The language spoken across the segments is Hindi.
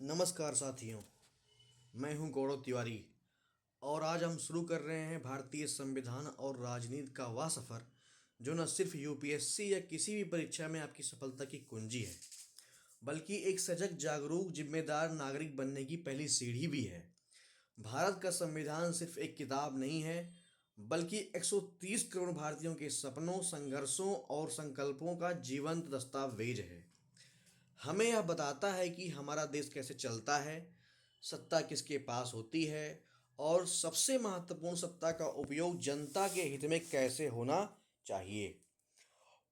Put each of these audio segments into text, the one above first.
नमस्कार साथियों, मैं हूं गौरव तिवारी और आज हम शुरू कर रहे हैं भारतीय संविधान और राजनीति का वह सफ़र जो न सिर्फ यूपीएससी या किसी भी परीक्षा में आपकी सफलता की कुंजी है, बल्कि एक सजग, जागरूक, जिम्मेदार नागरिक बनने की पहली सीढ़ी भी है। भारत का संविधान सिर्फ एक किताब नहीं है, बल्कि 130 करोड़ भारतीयों के सपनों, संघर्षों और संकल्पों का जीवंत दस्तावेज है। हमें यह बताता है कि हमारा देश कैसे चलता है, सत्ता किसके पास होती है और सबसे महत्वपूर्ण सत्ता का उपयोग जनता के हित में कैसे होना चाहिए।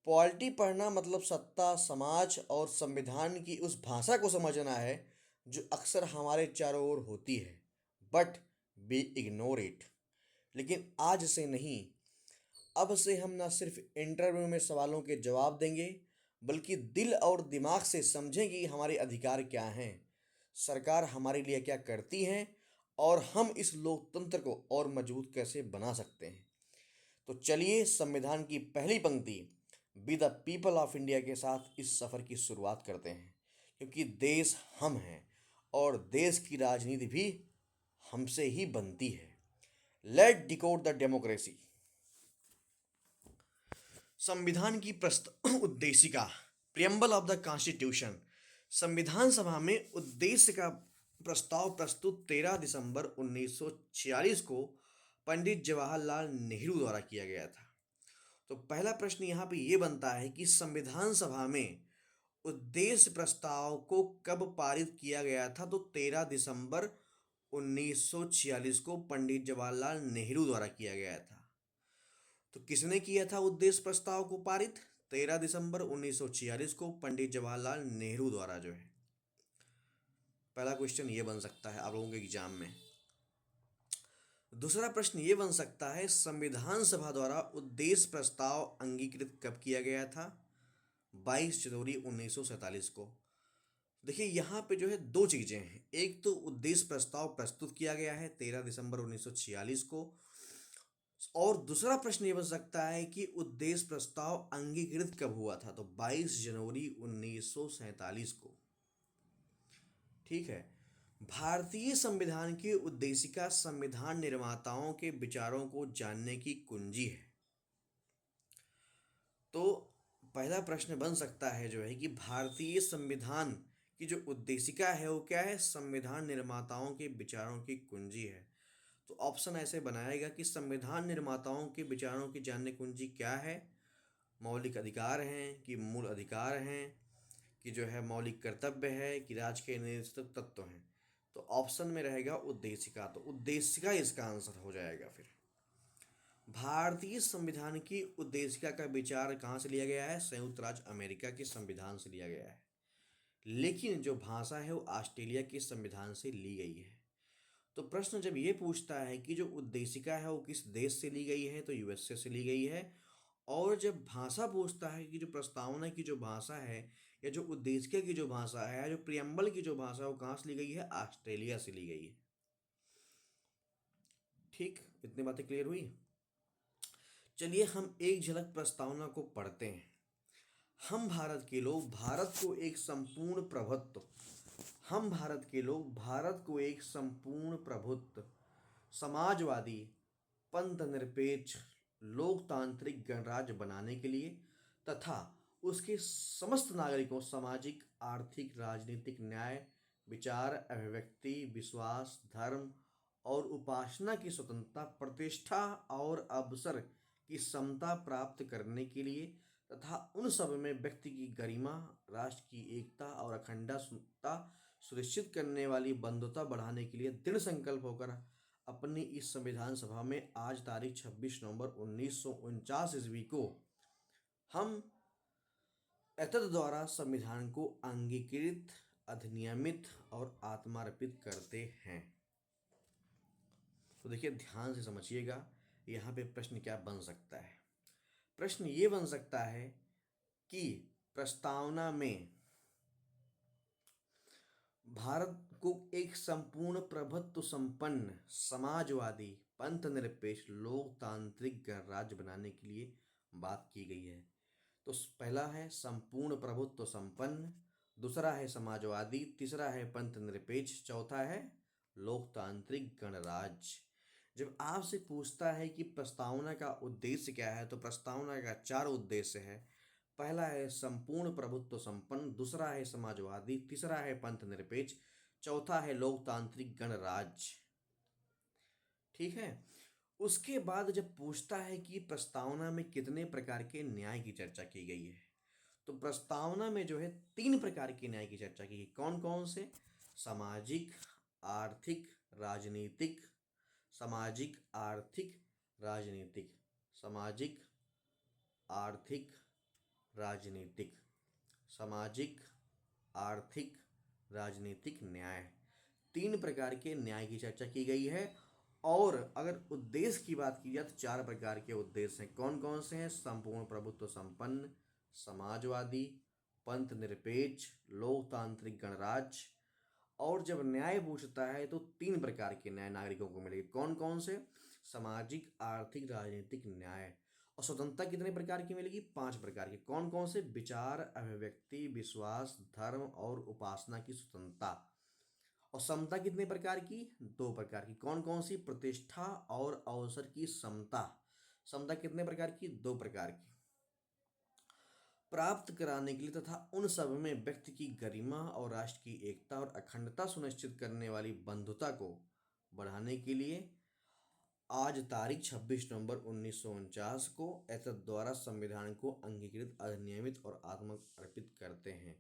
पॉलिटी पढ़ना मतलब सत्ता, समाज और संविधान की उस भाषा को समझना है जो अक्सर हमारे चारों ओर होती है, बट वी इग्नोर इट। लेकिन आज से नहीं, अब से हम न सिर्फ इंटरव्यू में सवालों के जवाब देंगे, बल्कि दिल और दिमाग से समझें कि हमारे अधिकार क्या हैं, सरकार हमारे लिए क्या करती है और हम इस लोकतंत्र को और मजबूत कैसे बना सकते हैं। तो चलिए संविधान की पहली पंक्ति be the people of India के साथ इस सफ़र की शुरुआत करते हैं, क्योंकि देश हम हैं और देश की राजनीति भी हमसे ही बनती है। Let decode the democracy. संविधान की उद्देशिका, प्रियम्बल ऑफ द कॉन्स्टिट्यूशन। संविधान सभा में उद्देश्य का प्रस्ताव प्रस्तुत 13 दिसंबर 1946 को पंडित जवाहरलाल नेहरू द्वारा किया गया था। तो पहला प्रश्न यहाँ पे ये बनता है कि संविधान सभा में उद्देश्य प्रस्ताव को कब पारित किया गया था। तो 13 दिसंबर 1946 को पंडित जवाहरलाल नेहरू द्वारा किया गया था। तो किसने किया था उद्देश्य प्रस्ताव को पारित? 13 दिसंबर 1946 को पंडित जवाहरलाल नेहरू द्वारा जो है। पहला क्वेश्चन ये बन सकता है आप लोगों के एग्जाम में। दूसरा प्रश्न ये बन सकता है, संविधान सभा द्वारा उद्देश्य प्रस्ताव अंगीकृत कब किया गया था? 22 जनवरी 1947 को। देखिए यहाँ पे जो है दो चीज़ें हैं। एक तो उद्देश्य प्रस्ताव प्रस्तुत किया गया है 13 दिसंबर 1946 को, और दूसरा प्रश्न ये बन सकता है कि उद्देश्य प्रस्ताव अंगीकृत कब हुआ था। तो 22 जनवरी 1947 को। ठीक है। भारतीय संविधान की उद्देशिका संविधान निर्माताओं के विचारों को जानने की कुंजी है। तो पहला प्रश्न बन सकता है जो है कि भारतीय संविधान की जो उद्देशिका है वो क्या है? संविधान निर्माताओं के विचारों की कुंजी है। तो ऑप्शन ऐसे बनाएगा कि संविधान निर्माताओं के विचारों की जानने कुंजी क्या है? मौलिक अधिकार हैं कि मूल अधिकार हैं कि जो है मौलिक कर्तव्य है कि राज के निश्चित तत्व हैं। तो ऑप्शन में रहेगा उद्देशिका। तो उद्देशिका इसका आंसर हो जाएगा। फिर भारतीय संविधान की उद्देशिका का विचार कहाँ से लिया गया है? संयुक्त राज्य अमेरिका के संविधान से लिया गया है, लेकिन जो भाषा है वो ऑस्ट्रेलिया के संविधान से ली गई है। तो प्रश्न जब ये पूछता है कि जो उद्देशिका है वो किस देश से ली गई है, तो यूएसए से ली गई है। और जब भाषा पूछता है कि जो प्रस्तावना की जो भाषा है या जो उद्देशिका की जो भाषा है या जो प्रियम्बल की जो भाषा है वो कहाँ से ली गई है? ऑस्ट्रेलिया से ली गई है। ठीक, इतनी बातें क्लियर हुई। चलिए हम एक झलक प्रस्तावना को पढ़ते हैं। हम भारत के लोग भारत को एक संपूर्ण प्रभुत्व हम भारत के लोग भारत को एक संपूर्ण प्रभुत्व, समाजवादी, पंथ निरपेक्ष, लोकतांत्रिक गणराज्य बनाने के लिए तथा उसके समस्त नागरिकों सामाजिक, आर्थिक, राजनीतिक न्याय, विचार, अभिव्यक्ति, विश्वास, धर्म और उपासना की स्वतंत्रता, प्रतिष्ठा और अवसर की समता प्राप्त करने के लिए तथा उन सब में व्यक्ति की गरिमा, राष्ट्र की एकता और अखंडता सुनिश्चित करने वाली बंधुता बढ़ाने के लिए दृढ़ संकल्प होकर अपनी इस संविधान सभा में आज तारीख 26 नवंबर 1949 ईस्वी को हम एतद द्वारा संविधान को अंगीकृत, अधिनियमित और आत्मार्पित करते हैं। तो देखिए ध्यान से समझिएगा, यहाँ पे प्रश्न क्या बन सकता है। प्रश्न ये बन सकता है कि प्रस्तावना में भारत को एक संपूर्ण प्रभुत्व संपन्न, समाजवादी, पंथ निरपेक्ष, लोकतांत्रिक गणराज्य बनाने के लिए बात की गई है। तो पहला है संपूर्ण प्रभुत्व संपन्न, दूसरा है समाजवादी, तीसरा है पंथ निरपेक्ष, चौथा है लोकतांत्रिक गणराज्य। जब आपसे पूछता है कि प्रस्तावना का उद्देश्य क्या है, तो प्रस्तावना का 4 उद्देश्य है। पहला है संपूर्ण प्रभुत्व संपन्न, दूसरा है समाजवादी, तीसरा है पंथ निरपेक्ष, चौथा है लोकतांत्रिक गणराज्य। ठीक है। उसके बाद जब पूछता है कि प्रस्तावना में कितने प्रकार के न्याय की चर्चा की गई है, तो प्रस्तावना में जो है 3 प्रकार के न्याय की चर्चा की गई। कौन कौन से? सामाजिक, आर्थिक, राजनीतिक। सामाजिक, आर्थिक, राजनीतिक। सामाजिक, आर्थिक, राजनीतिक। सामाजिक, आर्थिक, राजनीतिक न्याय, 3 प्रकार के न्याय की चर्चा की गई है। और अगर उद्देश्य की बात की जाए तो 4 प्रकार के उद्देश्य हैं। कौन कौन से हैं? संपूर्ण प्रभुत्व संपन्न, समाजवादी, पंथ निरपेक्ष, लोकतांत्रिक गणराज्य। और जब न्याय पूछता है तो 3 प्रकार के न्याय नागरिकों को मिलेंगे। कौन कौन से? सामाजिक, आर्थिक, राजनीतिक न्याय। और स्वतंत्रता कितने प्रकार की मिलेगी? 5 प्रकार की। कौन कौन से? विचार, अभिव्यक्ति, विश्वास, धर्म और उपासना की स्वतंत्रता। और समता कितने प्रकार की? 2 प्रकार की। कौन कौन सी? प्रतिष्ठा और अवसर की समता। समता कितने प्रकार की? 2 प्रकार की। प्राप्त कराने के लिए तथा उन सब में व्यक्ति की गरिमा और राष्ट्र की एकता और अखंडता सुनिश्चित करने वाली बंधुता को बढ़ाने के लिए आज तारीख 26 नवंबर 1949 को ऐसद द्वारा संविधान को अंगीकृत, अधिनियमित और आत्मर्पित करते हैं।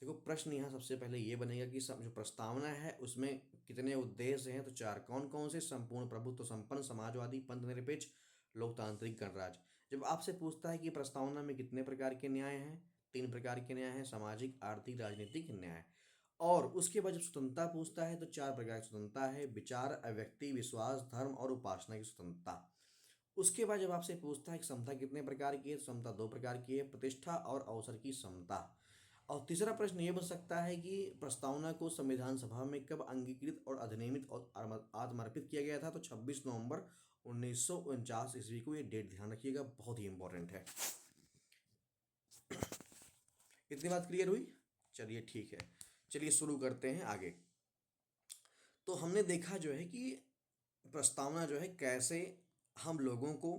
देखो प्रश्न यहाँ सबसे पहले ये बनेगा कि जो प्रस्तावना है उसमें कितने उद्देश्य हैं, तो 4। कौन कौन से? संपूर्ण प्रभुत्व संपन्न, समाजवादी, पंथ निरपेक्ष, लोकतांत्रिक गणराज्य। जब आपसे पूछता है कि प्रस्तावना में कितने प्रकार के न्याय हैं, 3 प्रकार के न्याय हैं, सामाजिक, आर्थिक, राजनीतिक न्याय। और उसके बाद जब स्वतंत्रता पूछता है तो 4 प्रकार की स्वतंत्रता है। विचार, अभिव्यक्ति, विश्वास, धर्म और उपासना की स्वतंत्रता। उसके बाद जब आपसे पूछता है कि समता कितने प्रकार की है, तो समता 2 प्रकार की है, प्रतिष्ठा और अवसर की समता। और तीसरा प्रश्न ये बन सकता है कि प्रस्तावना को संविधान सभा में कब अंगीकृत और अधिनियमित और आत्मर्पित किया गया था, तो 26 नवंबर 1949 ईस्वी को। ये डेट ध्यान रखिएगा, बहुत ही इंपॉर्टेंट है। इतनी बात क्लियर हुई? चलिए ठीक है, चलिए शुरू करते हैं आगे। तो हमने देखा जो है कि प्रस्तावना जो है कैसे हम लोगों को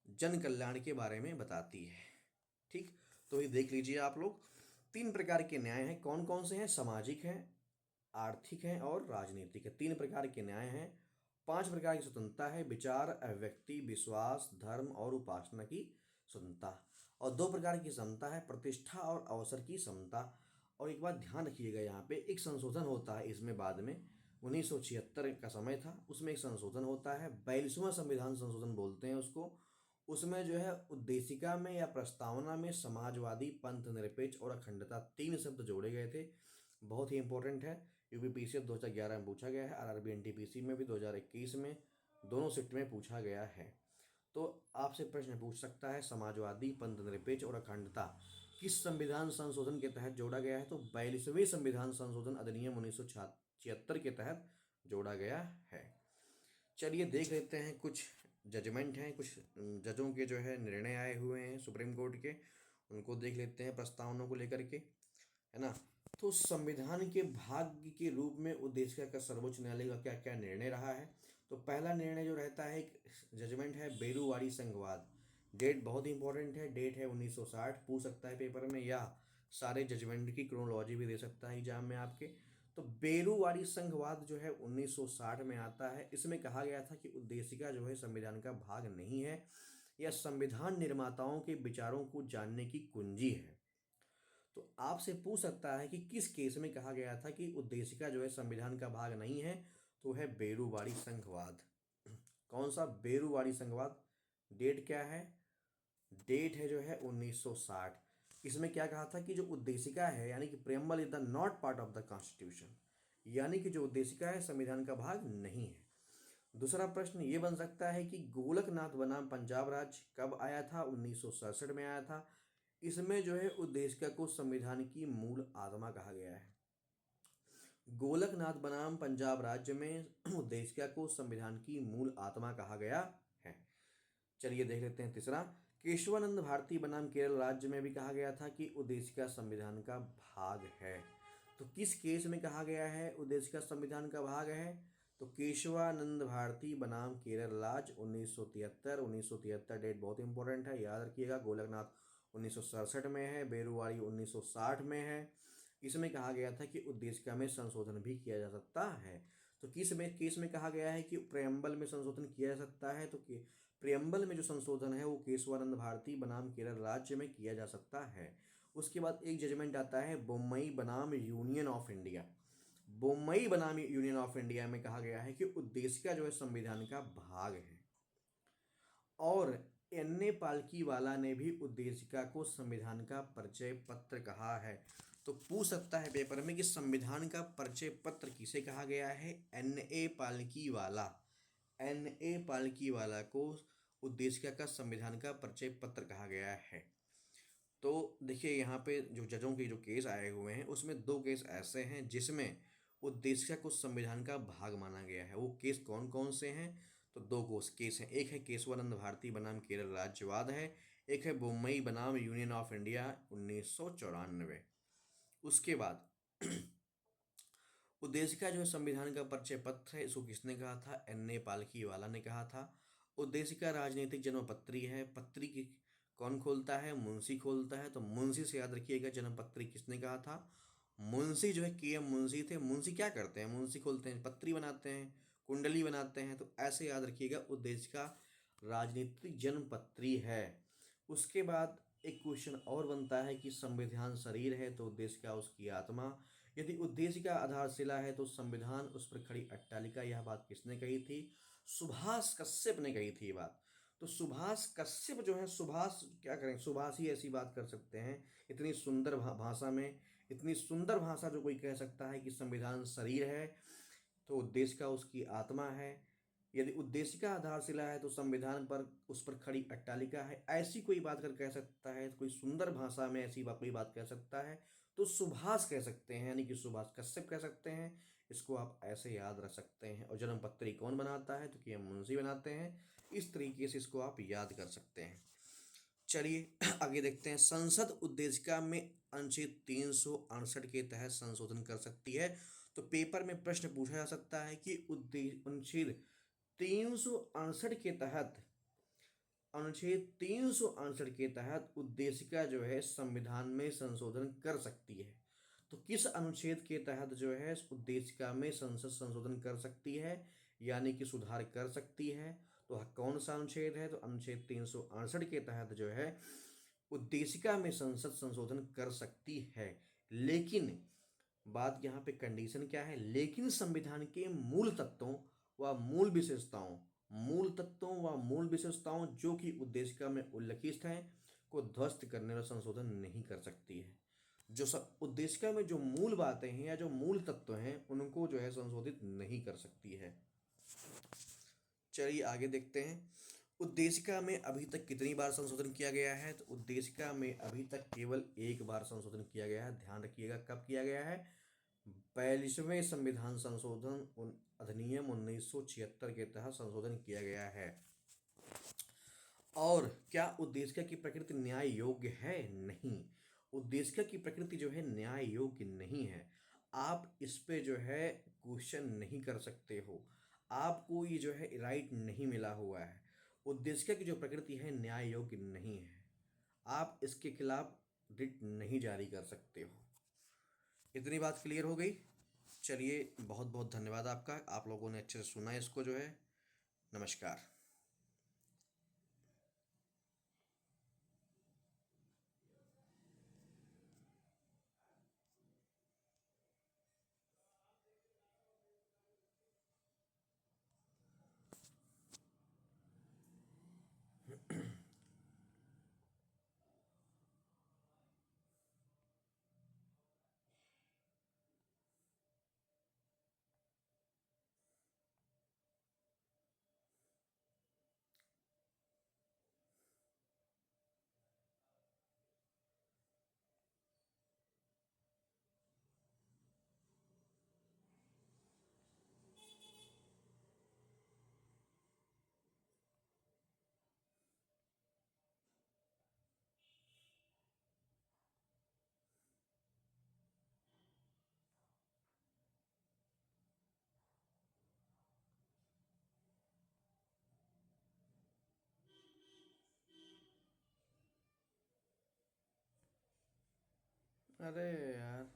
जन कल्याण के बारे में बताती है। ठीक, तो ये देख लीजिए आप लोग। 3 प्रकार के न्याय हैं। कौन कौन से हैं? सामाजिक हैं, आर्थिक हैं और राजनीतिक है। 3 प्रकार के न्याय हैं। 5 प्रकार की स्वतंत्रता है। विचार, अभिव्यक्ति, विश्वास, धर्म और उपासना की स्वतंत्रता। और 2 प्रकार की समता है, प्रतिष्ठा और अवसर की समता। और एक बात ध्यान रखिएगा, यहाँ पे एक संशोधन होता है इसमें बाद में, 1976 का समय था, उसमें एक संशोधन होता है, 42वां संविधान संशोधन बोलते हैं उसको। उसमें जो है उद्देशिका में या प्रस्तावना में समाजवादी, पंथ निरपेक्ष और अखंडता 3 शब्द जोड़े गए थे। बहुत ही इंपॉर्टेंट है। यूपीपीसीएस 2011 में पूछा गया है, आरआरबी एनटीपीसी में भी 2021 में, दोनों शिफ्ट में पूछा गया है। तो आपसे प्रश्न पूछ सकता है समाजवादी, पंथ निरपेक्ष और अखंडता किस संविधान संशोधन के तहत जोड़ा गया है, तो 42वें संविधान संशोधन अधिनियम 1976 के तहत जोड़ा गया है। चलिए देख लेते हैं, कुछ जजमेंट हैं, कुछ जजों के जो है निर्णय आए हुए हैं सुप्रीम कोर्ट के, उनको देख लेते हैं प्रस्तावना को लेकर के, है ना। तो संविधान के भाग के रूप में उद्देशिका का सर्वोच्च न्यायालय का क्या क्या निर्णय रहा है, तो पहला निर्णय जो रहता है, एक जजमेंट है बेरूवाड़ी संघवाद। डेट बहुत इंपॉर्टेंट है, डेट है 1960, पूछ सकता है पेपर में, या सारे जजमेंट की क्रोनोलॉजी भी दे सकता है एग्जाम में आपके। तो बेरूवाड़ी संघवाद जो है 1960 में आता है। इसमें कहा गया था कि उद्देशिका जो है संविधान का भाग नहीं है, यह संविधान निर्माताओं के विचारों को जानने की कुंजी है। तो आपसे पूछ सकता है कि किस केस में कहा गया था कि उद्देशिका जो है संविधान का भाग नहीं है, तो है बेरूवाड़ी संघवाद। कौन सा? बेरूवाड़ी संघवाद। डेट क्या है? डेट है जो है 1960। इसमें क्या कहा था कि जो उद्देशिका है, यानी कि preamble is the not part of the constitution, यानी कि जो उद्देशिका है संविधान का भाग नहीं है। दूसरा प्रश्न ये बन सकता है कि गोलकनाथ बनाम पंजाब राज्य कब आया था? 1967 में आया था। इसमें जो है उद्देशिका को संविधान की मूल आत्मा कहा गया है। गोलकनाथ बनाम पंजाब राज्य में उद्देशिका को संविधान की मूल आत्मा कहा गया है। चलिए देख लेते हैं तीसरा, केशवानंद भारती बनाम केरल राज्य में भी कहा गया था कि उद्देशिका संविधान का भाग है। तो किस केस में कहा गया है उद्देशिका संविधान का भाग है? तो केशवानंद भारती बनाम केरल राज्य 1973। 1973 डेट बहुत इंपॉर्टेंट है, याद रखिएगा। गोलकनाथ 1967 में है, बेरुवारी 1960 में है। इसमें कहा गया था कि उद्देशिका में संशोधन भी किया जा सकता है। तो किस में केस में कहा गया है कि प्रेम्बल में संशोधन किया जा सकता है? तो प्रेम्बल में जो संशोधन है वो केशवानंद भारती बनाम केरल राज्य में किया जा सकता है। उसके बाद एक जजमेंट आता है बोम्मई बनाम यूनियन ऑफ इंडिया। बोम्मई बनाम यूनियन ऑफ इंडिया में कहा गया है कि उद्देशिका जो है संविधान का भाग है। और एन ए पालकीवाला ने भी उद्देशिका को संविधान का परिचय पत्र कहा है। तो पूछ सकता है पेपर में कि संविधान का परिचय पत्र किसे कहा गया है? N A Palkhivala. N A Palkhivala को उद्देशिका का संविधान का परिचय पत्र कहा गया है। तो देखिए यहाँ पे जो जजों के जो केस आए हुए हैं उसमें दो केस ऐसे हैं जिसमें उद्देशिका को संविधान का भाग माना गया है। वो केस कौन कौन से हैं? तो दो केस हैं। एक है केशवानंद भारती बनाम केरल राज्यवाद है, एक है बोम्मई बनाम यूनियन ऑफ इंडिया 1994। उसके बाद उद्देशिका जो है संविधान का परिचय पत्र है, इसको किसने कहा था? एन ए पालकीवाला ने कहा था। उद्देशिका राजनीतिक जन्मपत्री है। पत्री की कौन खोलता है? मुंशी खोलता है। तो मुंशी से याद रखिएगा, जन्मपत्री किसने कहा था? मुंशी जो है के एम मुंशी थे। मुंशी क्या करते हैं? मुंशी खोलते हैं, पत्री बनाते हैं, कुंडली बनाते हैं। तो ऐसे याद रखिएगा, उद्देशिका राजनीतिक जन्मपत्री है। उसके बाद एक क्वेश्चन और बनता है कि संविधान शरीर है तो उद्देशिका उसकी आत्मा। यदि उद्देशिका आधारशिला है तो संविधान उस पर खड़ी अट्टालिका। यह बात किसने कही थी? सुभाष कश्यप ने कही थी ये बात। तो सुभाष कश्यप जो है, सुभाष क्या करें, सुभाष ही ऐसी बात कर सकते हैं इतनी सुंदर भाषा में। इतनी सुंदर भाषा जो कोई कह सकता है कि संविधान शरीर है तो उद्देशिका उसकी आत्मा है। यदि उद्देशिका आधारशिला है तो संविधान पर उस पर खड़ी अट्टालिका है। ऐसी कोई बात कर कह सकता है, कोई सुंदर भाषा में ऐसी कोई बात कह सकता है तो सुभाष कह सकते हैं, यानी कि सुभाष कश्यप कह सकते हैं। इसको आप ऐसे याद रख सकते हैं। और जन्मपत्री कौन बनाता है? तो के एम मुंशी बनाते हैं। इस तरीके से इसको आप याद कर सकते हैं। चलिए आगे देखते हैं। संसद उद्देशिका में अनुच्छेद 368 के तहत संशोधन कर सकती है। तो पेपर में प्रश्न पूछा जा सकता है कि अनुच्छेद 368 के तहत, अनुच्छेद 368 के तहत उद्देशिका जो है संविधान में संशोधन कर सकती है। तो किस अनुच्छेद के तहत जो है उद्देशिका में संसद संशोधन कर सकती है, यानी कि सुधार कर सकती है? तो कौन सा अनुच्छेद है? तो अनुच्छेद 368 के तहत जो है उद्देशिका में संसद संशोधन कर सकती है। लेकिन बात यहाँ पे कंडीशन क्या है? लेकिन संविधान के मूल तत्वों व मूल विशेषताओं, मूल तत्वों व मूल विशेषताओं जो कि उद्देशिका में उल्लिखित हैं को ध्वस्त करने और संशोधन नहीं कर सकती है। जो उद्देशिका में जो मूल बातें हैं या जो मूल तत्व हैं उनको जो है संशोधित नहीं कर सकती है। चलिए आगे देखते हैं। उद्देशिका में अभी तक कितनी बार संशोधन किया गया है? तो उद्देशिका में अभी तक केवल एक बार संशोधन किया गया है। ध्यान रखिएगा कब किया गया है? 42वें संविधान संशोधन अधिनियम 1976 के तहत संशोधन किया गया है। और क्या उद्देशिका की प्रकृति न्याय योग्य है? नहीं, उद्देशिका की प्रकृति जो है न्याय योग्य नहीं है। आप इस पे जो है क्वेश्चन नहीं कर सकते हो, आपको ये जो है राइट नहीं मिला हुआ है। उद्देशिका की जो प्रकृति है न्याय योग्य नहीं है, आप इसके खिलाफ रिट नहीं जारी कर सकते हो। इतनी बात क्लियर हो गई। चलिए बहुत बहुत धन्यवाद आपका, आप लोगों ने अच्छे से सुना इसको जो है। नमस्कार। अरे यार।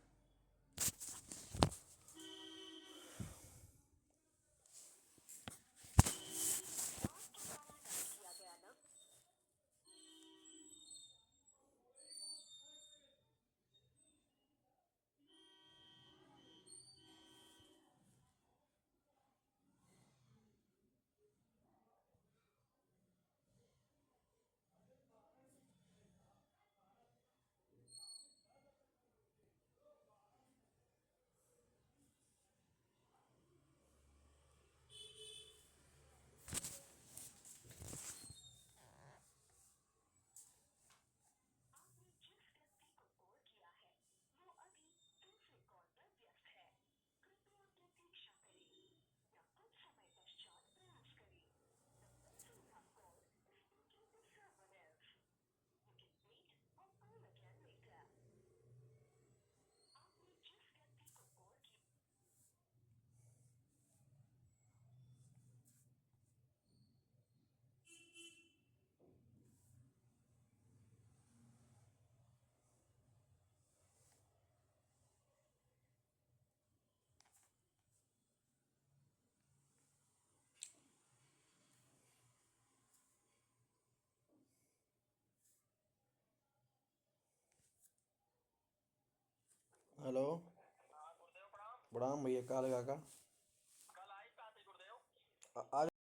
हेलो। हाँ गुरुदेव प्रणाम। प्रणाम भैया, काल काका। कल आए कहाँ थे गुरुदेव? आज